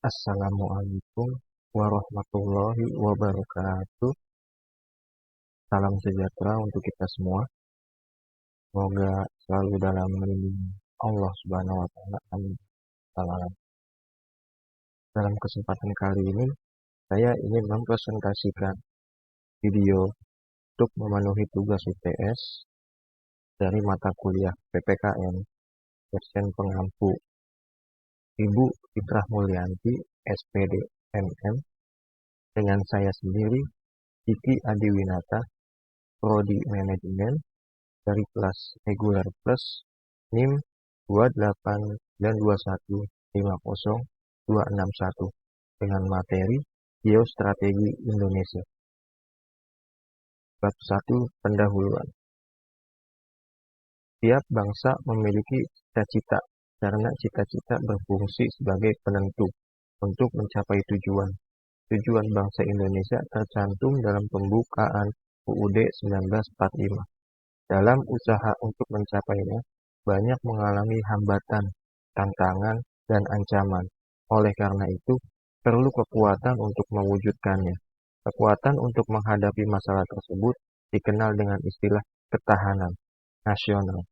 Assalamualaikum warahmatullahi wabarakatuh. Salam sejahtera untuk kita semua. Semoga selalu dalam lindungan Allah Subhanahu wa taala. Amin. Salam. Dalam kesempatan kali ini, saya ingin mempresentasikan video untuk memenuhi tugas UTS dari mata kuliah PPKN dosen pengampu Ibu Fitrah Mulyanti, SPD MM, dengan saya sendiri, Kiki Adiwinata, Prodi Manajemen, dari kelas reguler plus NIM 289150261 dengan materi Geostrategi Indonesia. Bab 1 Pendahuluan. Tiap bangsa memiliki cita-cita karena cita-cita berfungsi sebagai penentu untuk mencapai tujuan. Tujuan bangsa Indonesia tercantum dalam pembukaan UUD 1945. Dalam usaha untuk mencapainya, banyak mengalami hambatan, tantangan, dan ancaman. Oleh karena itu, perlu kekuatan untuk mewujudkannya. Kekuatan untuk menghadapi masalah tersebut dikenal dengan istilah ketahanan nasional.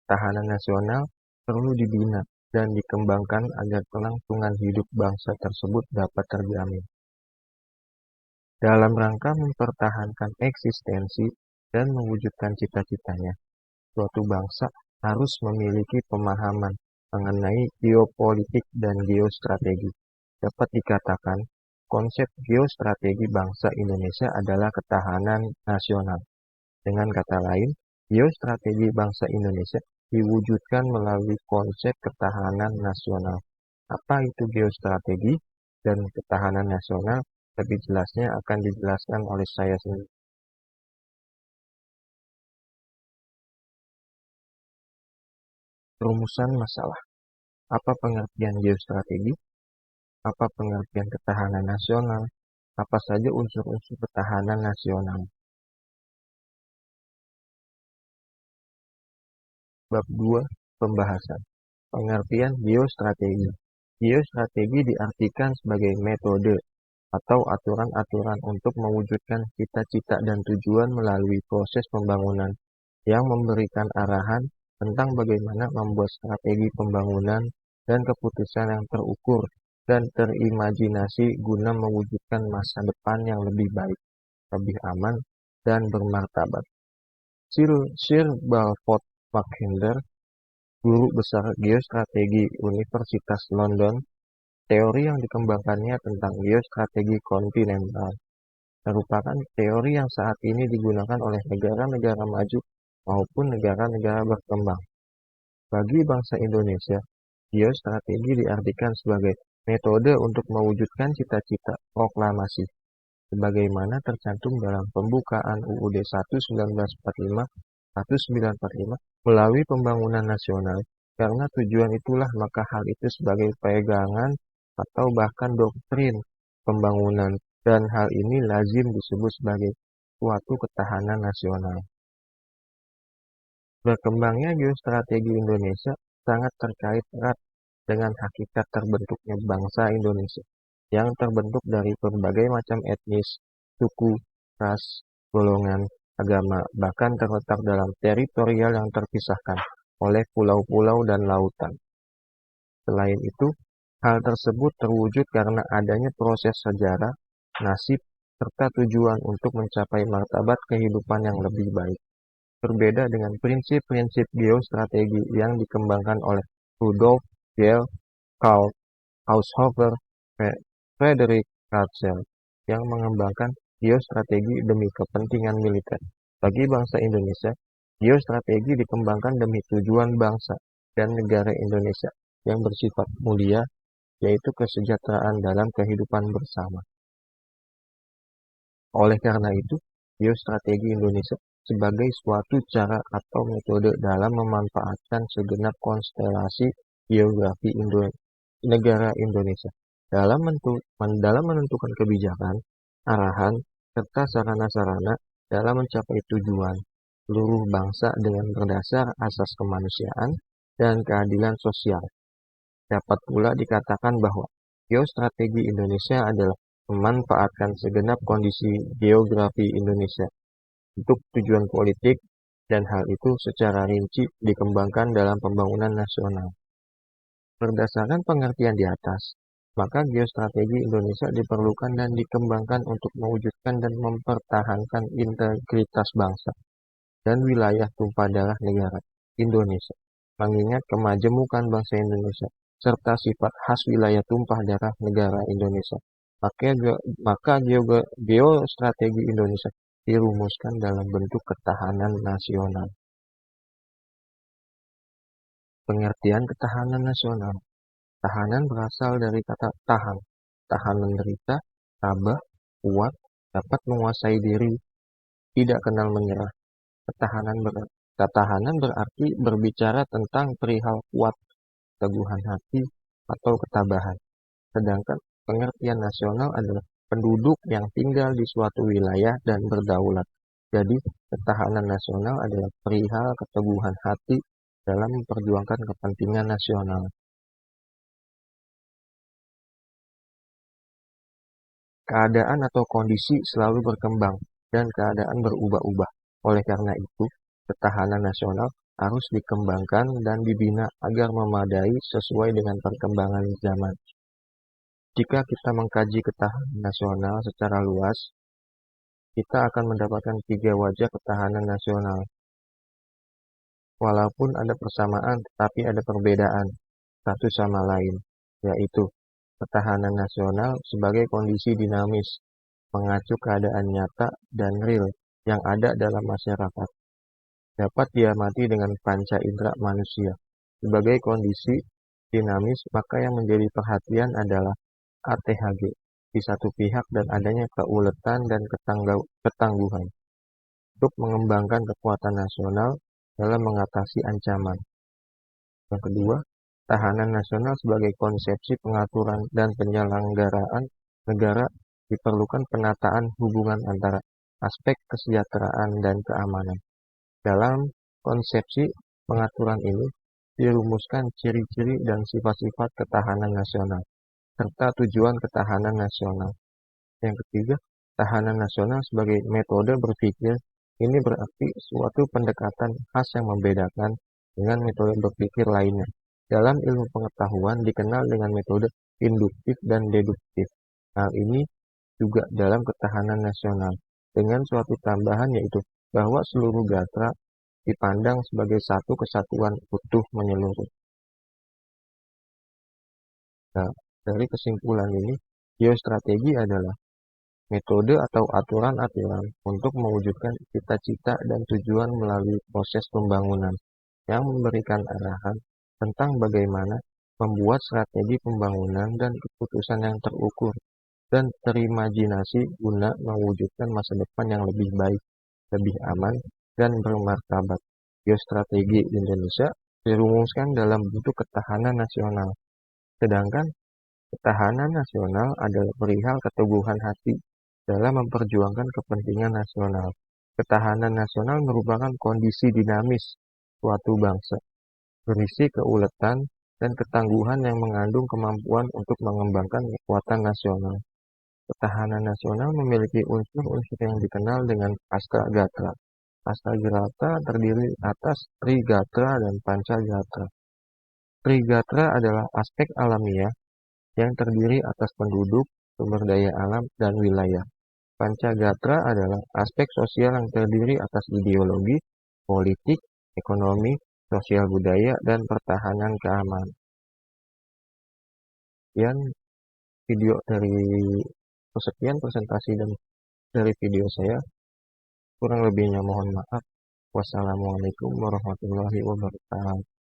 Ketahanan nasional perlu dibina dan dikembangkan agar kelangsungan hidup bangsa tersebut dapat terjamin. Dalam rangka mempertahankan eksistensi dan mewujudkan cita-citanya, suatu bangsa harus memiliki pemahaman mengenai geopolitik dan geostrategi. Dapat dikatakan, konsep geostrategi bangsa Indonesia adalah ketahanan nasional. Dengan kata lain, geostrategi bangsa Indonesia diwujudkan melalui konsep ketahanan nasional. Apa itu geostrategi dan ketahanan nasional? Lebih jelasnya akan dijelaskan oleh saya sendiri. Rumusan masalah. Apa pengertian geostrategi? Apa pengertian ketahanan nasional? Apa saja unsur-unsur ketahanan nasional? Bab 2 Pembahasan. Pengertian geostrategi. Geostrategi diartikan sebagai metode atau aturan-aturan untuk mewujudkan cita-cita dan tujuan melalui proses pembangunan yang memberikan arahan tentang bagaimana membuat strategi pembangunan dan keputusan yang terukur dan terimajinasi guna mewujudkan masa depan yang lebih baik, lebih aman, dan bermartabat. Sir Balfour Mackinder, guru besar geostrategi Universitas London, teori yang dikembangkannya tentang geostrategi kontinental merupakan teori yang saat ini digunakan oleh negara-negara maju maupun negara-negara berkembang. Bagi bangsa Indonesia, geostrategi diartikan sebagai metode untuk mewujudkan cita-cita proklamasi, sebagaimana tercantum dalam pembukaan UUD 1945 melalui pembangunan nasional. Karena tujuan itulah maka hal itu sebagai pegangan atau bahkan doktrin pembangunan, dan hal ini lazim disebut sebagai suatu ketahanan nasional. Berkembangnya geostrategi Indonesia sangat terkait erat dengan hakikat terbentuknya bangsa Indonesia, yang terbentuk dari berbagai macam etnis, suku, ras, golongan, agama, bahkan terletak dalam teritorial yang terpisahkan oleh pulau-pulau dan lautan. Selain itu, hal tersebut terwujud karena adanya proses sejarah, nasib, serta tujuan untuk mencapai martabat kehidupan yang lebih baik. Berbeda dengan prinsip-prinsip geostrategi yang dikembangkan oleh Rudolf Gehl, Karl Haushofer, Frederick Ratzel, yang mengembangkan geostrategi demi kepentingan militer. Bagi bangsa Indonesia, geostrategi dikembangkan demi tujuan bangsa dan negara Indonesia yang bersifat mulia, yaitu kesejahteraan dalam kehidupan bersama. Oleh karena itu, geostrategi Indonesia sebagai suatu cara atau metode dalam memanfaatkan segenap konstelasi geografi negara Indonesia dalam menentukan kebijakan, arahan, serta sarana-sarana dalam mencapai tujuan seluruh bangsa dengan berdasar asas kemanusiaan dan keadilan sosial. Dapat pula dikatakan bahwa Geostrategi Indonesia adalah memanfaatkan segenap kondisi geografi Indonesia untuk tujuan politik, dan hal itu secara rinci dikembangkan dalam pembangunan nasional. Berdasarkan pengertian di atas, maka geostrategi Indonesia diperlukan dan dikembangkan untuk mewujudkan dan mempertahankan integritas bangsa dan wilayah tumpah darah negara Indonesia, mengingat kemajemukan bangsa Indonesia serta sifat khas wilayah tumpah darah negara Indonesia. Maka geostrategi Indonesia dirumuskan dalam bentuk ketahanan nasional. Pengertian ketahanan nasional. Tahanan berasal dari kata tahan. Tahan menderita, tabah, kuat, dapat menguasai diri, tidak kenal menyerah. Ketahanan berarti berbicara tentang perihal kuat, teguhan hati, atau ketabahan. Sedangkan pengertian nasional adalah penduduk yang tinggal di suatu wilayah dan berdaulat. Jadi, ketahanan nasional adalah perihal keteguhan hati dalam memperjuangkan kepentingan nasional. Keadaan atau kondisi selalu berkembang dan keadaan berubah-ubah. Oleh karena itu, ketahanan nasional harus dikembangkan dan dibina agar memadai sesuai dengan perkembangan zaman. Jika kita mengkaji ketahanan nasional secara luas, kita akan mendapatkan 3 wajah ketahanan nasional. Walaupun ada persamaan, tetapi ada perbedaan satu sama lain, yaitu ketahanan nasional sebagai kondisi dinamis, mengacu keadaan nyata dan real yang ada dalam masyarakat. Dapat diamati dengan panca indera manusia. Sebagai kondisi dinamis, maka yang menjadi perhatian adalah ATHG di satu pihak dan adanya keuletan dan ketangguhan untuk mengembangkan kekuatan nasional dalam mengatasi ancaman. Yang kedua, tahanan nasional sebagai konsepsi pengaturan dan penyelenggaraan negara diperlukan penataan hubungan antara aspek kesejahteraan dan keamanan. Dalam konsepsi pengaturan ini dirumuskan ciri-ciri dan sifat-sifat ketahanan nasional, serta tujuan ketahanan nasional. Yang ketiga, tahanan nasional sebagai metode berpikir. Ini berarti suatu pendekatan khas yang membedakan dengan metode berpikir lainnya. Dalam ilmu pengetahuan dikenal dengan metode induktif dan deduktif. Hal ini juga dalam ketahanan nasional, dengan suatu tambahan yaitu bahwa seluruh gatra dipandang sebagai satu kesatuan utuh menyeluruh. Nah, dari kesimpulan ini, geostrategi adalah metode atau aturan-aturan untuk mewujudkan cita-cita dan tujuan melalui proses pembangunan yang memberikan arahan tentang bagaimana membuat strategi pembangunan dan keputusan yang terukur dan terimajinasi guna mewujudkan masa depan yang lebih baik, lebih aman, dan bermartabat. Geostrategi Indonesia dirumuskan dalam bentuk ketahanan nasional, sedangkan ketahanan nasional adalah perihal keteguhan hati dalam memperjuangkan kepentingan nasional. Ketahanan nasional merupakan kondisi dinamis suatu bangsa, berisi keuletan dan ketangguhan yang mengandung kemampuan untuk mengembangkan kekuatan nasional. Ketahanan nasional memiliki unsur-unsur yang dikenal dengan Astra Gatra. Astra Gatra terdiri atas Trigatra dan Pancagatra. Trigatra adalah aspek alamiah yang terdiri atas penduduk, sumber daya alam, dan wilayah. Pancagatra adalah aspek sosial yang terdiri atas ideologi, politik, ekonomi, sosial budaya, dan pertahanan keamanan. Sekian presentasi dari video saya. Kurang lebihnya mohon maaf. Wassalamualaikum warahmatullahi wabarakatuh.